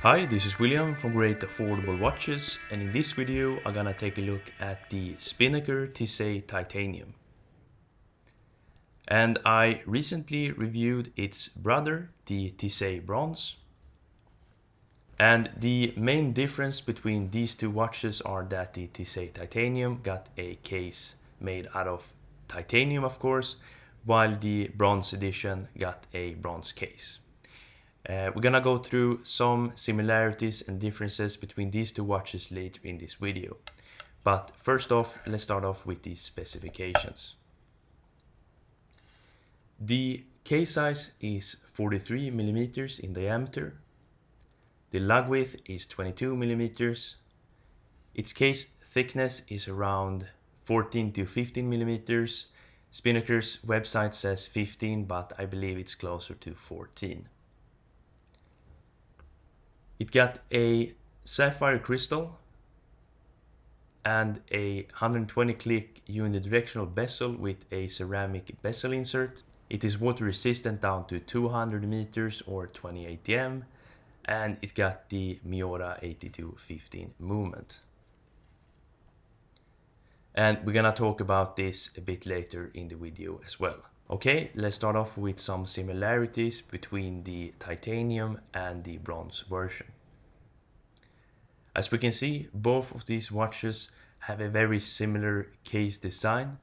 Hi, this is William from Great Affordable Watches, and in this video I'm gonna take a look at the Spinnaker Tesei Titanium. And I recently reviewed its brother, the Tesei Bronze. And the main difference between these two watches are that the Tesei Titanium got a case made out of titanium, of course, while the Bronze edition got a bronze case. We're gonna go through some similarities and differences between these two watches later in this video. But first off, let's start off with the specifications. The case size is 43 millimeters in diameter. The lug width is 22 millimeters. Its case thickness is around 14 to 15 millimeters. Spinnaker's website says 15, but I believe it's closer to 14. It got a sapphire crystal and a 120 click unidirectional bezel with a ceramic bezel insert. It is water resistant down to 200 meters or 20 ATM, and it got the Miura 8215 movement. And we're gonna talk about this a bit later in the video as well. Okay, let's start off with some similarities between the titanium and the bronze version. As we can see, both of these watches have a very similar case design,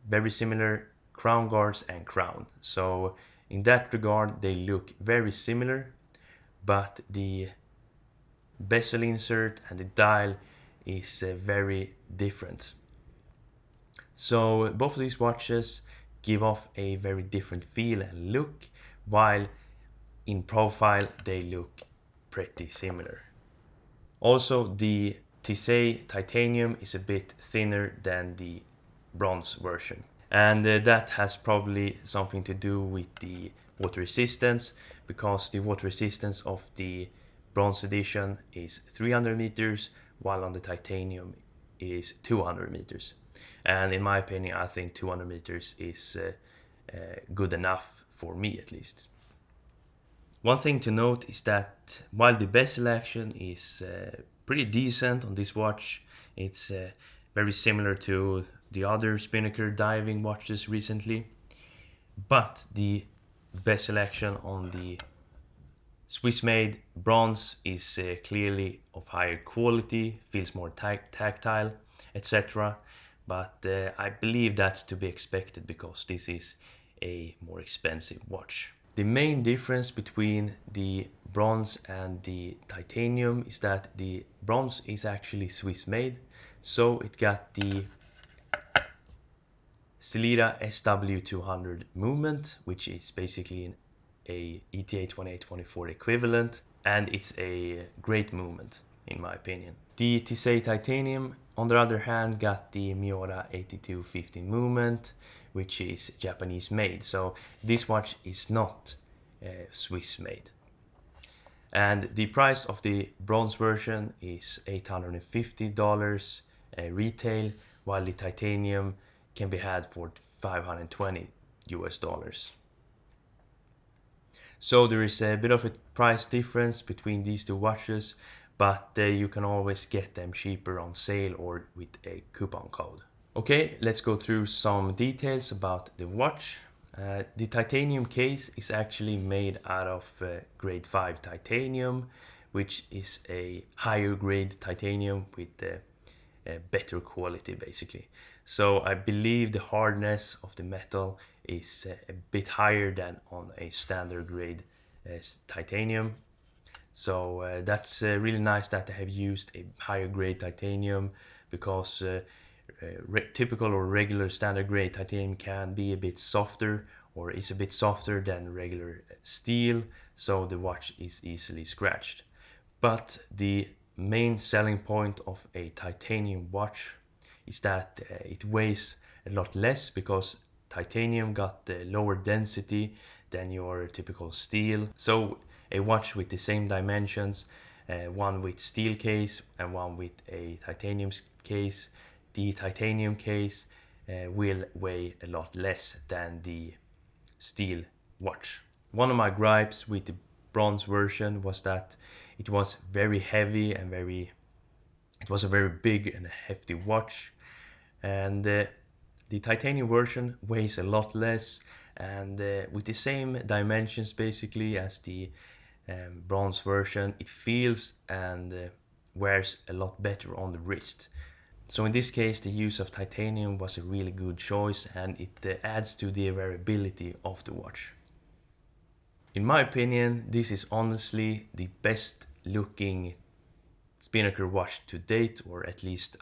very similar crown guards and crown. So in that regard, they look very similar, but the bezel insert and the dial is very different. So both of these watches give off a very different feel and look, while in profile they look pretty similar. Also, the Tesei Titanium is a bit thinner than the bronze version, and that has probably something to do with the water resistance, because the water resistance of the bronze edition is 300 meters, while on the titanium it is 200 meters. And in my opinion, I think 200 meters is good enough for me, at least. One thing to note is that while the bezel action is pretty decent on this watch, it's very similar to the other Spinnaker diving watches recently, but the bezel action on the Swiss-made bronze is clearly of higher quality, feels more tactile, etc. But I believe that's to be expected because this is a more expensive watch. The main difference between the bronze and the titanium is that the bronze is actually Swiss made, so it got the Sellita SW200 movement, which is basically a ETA 2824 equivalent, and it's a great movement in my opinion. The Tesei Titanium, on the other hand, got the Miura 8215 movement, which is Japanese made, so this watch is not Swiss made. And the price of the bronze version is $850 retail, while the titanium can be had for $520 US. So there is a bit of a price difference between these two watches, but you can always get them cheaper on sale or with a coupon code. Okay, let's go through some details about the watch. The titanium case is actually made out of grade 5 titanium, which is a higher grade titanium with better quality basically. So I believe the hardness of the metal is a bit higher than on a standard grade titanium. So that's really nice that they have used a higher grade titanium, because typical or regular standard grade titanium can be a bit softer, or is a bit softer than regular steel, so the watch is easily scratched. But the main selling point of a titanium watch is that it weighs a lot less, because titanium got the lower density than your typical steel. So a watch with the same dimensions, one with steel case and one with a titanium case, the titanium case will weigh a lot less than the steel watch. One of my gripes with the bronze version was that it was very heavy and it was a very big and hefty watch. And the titanium version weighs a lot less, and with the same dimensions basically as the bronze version, it feels and wears a lot better on the wrist. So in this case, the use of titanium was a really good choice, and it adds to the variability of the watch. In my opinion, this is honestly the best looking Spinnaker watch to date, or at least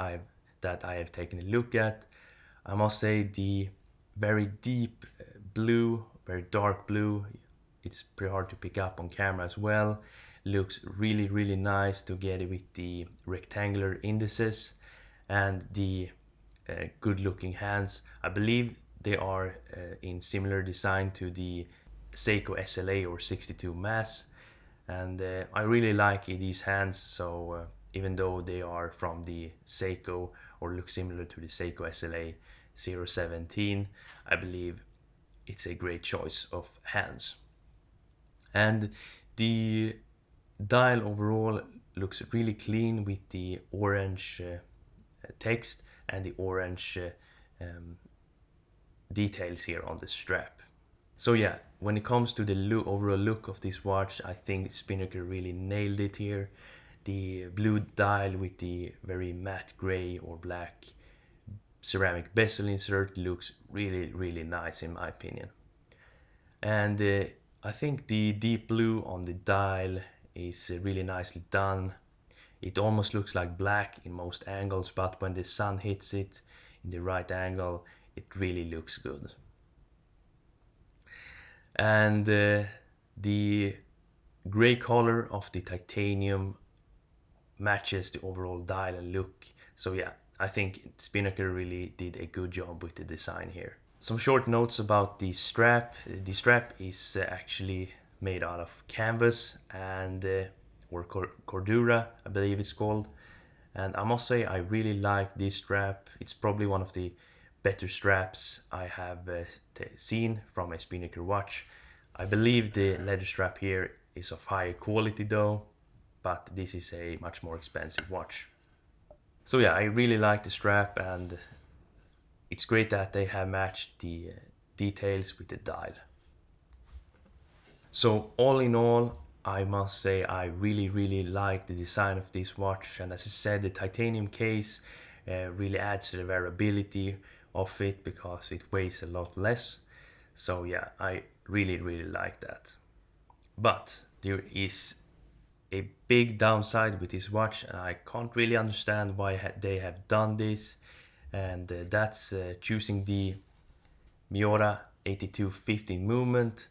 that I have taken a look at. I must say the very deep blue, very dark blue, it's pretty hard to pick up on camera as well, looks really nice together with the rectangular indices and the good looking hands. I believe they are in similar design to the Seiko SLA or 62 Mass, and I really like these hands. So even though they are from the Seiko or look similar to the Seiko SLA 017, I believe it's a great choice of hands. And the dial overall looks really clean with the orange text and the orange details here on the strap. So yeah, when it comes to the overall look of this watch, I think Spinnaker really nailed it here. The blue dial with the very matte gray or black ceramic bezel insert looks really nice in my opinion. And I think the deep blue on the dial is really nicely done. It almost looks like black in most angles, but when the sun hits it in the right angle, it really looks good. And the gray color of the titanium matches the overall dial and look. So yeah, I think Spinnaker really did a good job with the design here. Some short notes about the strap. The strap is actually made out of canvas and or cordura, I believe it's called. And I must say I really like this strap. It's probably one of the better straps I have seen from a Spinnaker watch. I believe the leather strap here is of higher quality though, but this is a much more expensive watch. So yeah, I really like the strap, and it's great that they have matched the details with the dial. So all in all, I must say I really like the design of this watch, and as I said, the titanium case really adds to the variability of it because it weighs a lot less. So yeah, I really like that. But there is a big downside with this watch, and I can't really understand why they have done this, and that's choosing the Miura 8215 movement.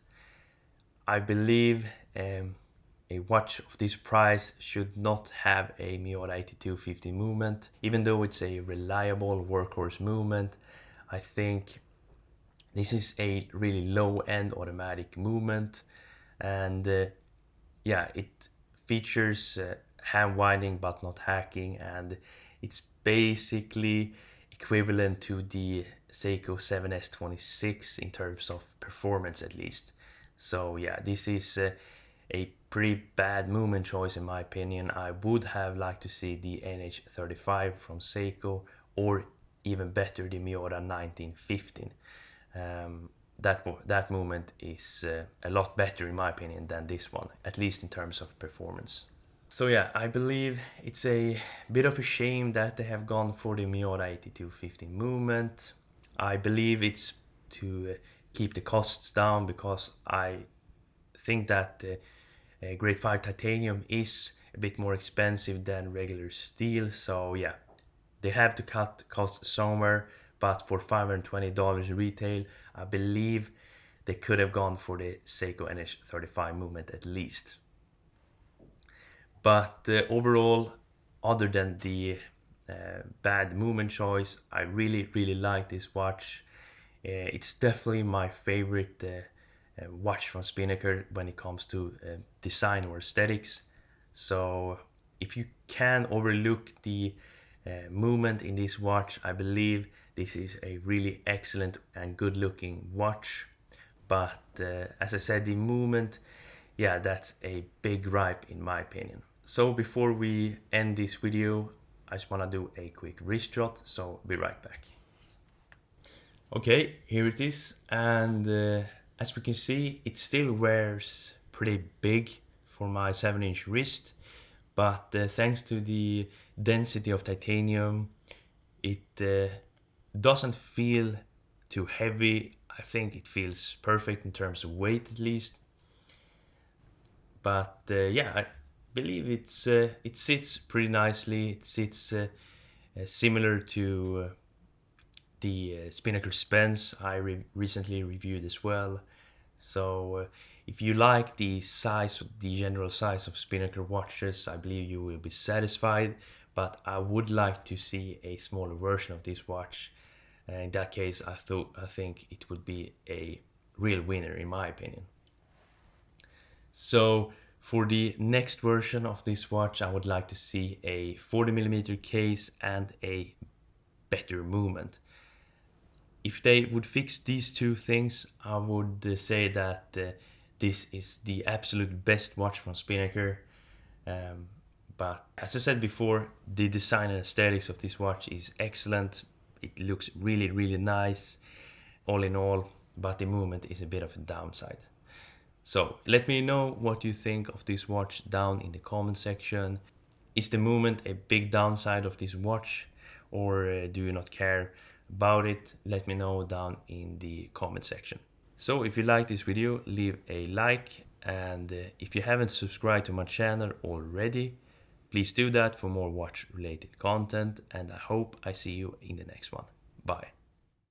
I believe a watch of this price should not have a Miura 8215 movement. Even though it's a reliable workhorse movement, I think this is a really low-end automatic movement, and yeah, it features hand winding but not hacking, and it's basically equivalent to the Seiko 7S26 in terms of performance at least. So yeah, this is a pretty bad movement choice in my opinion. I would have liked to see the NH35 from Seiko, or even better the Miura 1915. That movement is a lot better in my opinion than this one, at least in terms of performance. So yeah, I believe it's a bit of a shame that they have gone for the Miura 8215 movement. I believe it's to keep the costs down, because I think that grade 5 titanium is a bit more expensive than regular steel. So yeah, they have to cut costs somewhere, but for $520 retail, I believe they could have gone for the Seiko NH35 movement at least. But overall, other than the bad movement choice, I really like this watch. It's definitely my favorite watch from Spinnaker when it comes to design or aesthetics. So if you can overlook the movement in this watch, I believe this is a really excellent and good looking watch. But as I said, the movement yeah, that's a big gripe in my opinion. So before we end this video, I just want to do a quick wrist shot, so be right back. Okay, here it is, and as we can see, it still wears pretty big for my 7-inch wrist, but thanks to the density of titanium, it doesn't feel too heavy. I think it feels perfect in terms of weight at least. But yeah, I believe it sits pretty nicely. It sits similar to the Spinnaker Spence I recently reviewed as well. So if you like the general size of Spinnaker watches, I believe you will be satisfied. But I would like to see a smaller version of this watch. In that case, I think it would be a real winner in my opinion. So for the next version of this watch, I would like to see a 40mm case and a better movement. If they would fix these two things, I would say that this is the absolute best watch from Spinnaker. But as I said before, the design and aesthetics of this watch is excellent. It looks really, really nice, all in all, but the movement is a bit of a downside. So let me know what you think of this watch down in the comment section. Is the movement a big downside of this watch, or do you not care about it? Let me know down in the comment section. So if you like this video, leave a like, and if you haven't subscribed to my channel already, please do that for more watch related content, and I hope I see you in the next one. Bye.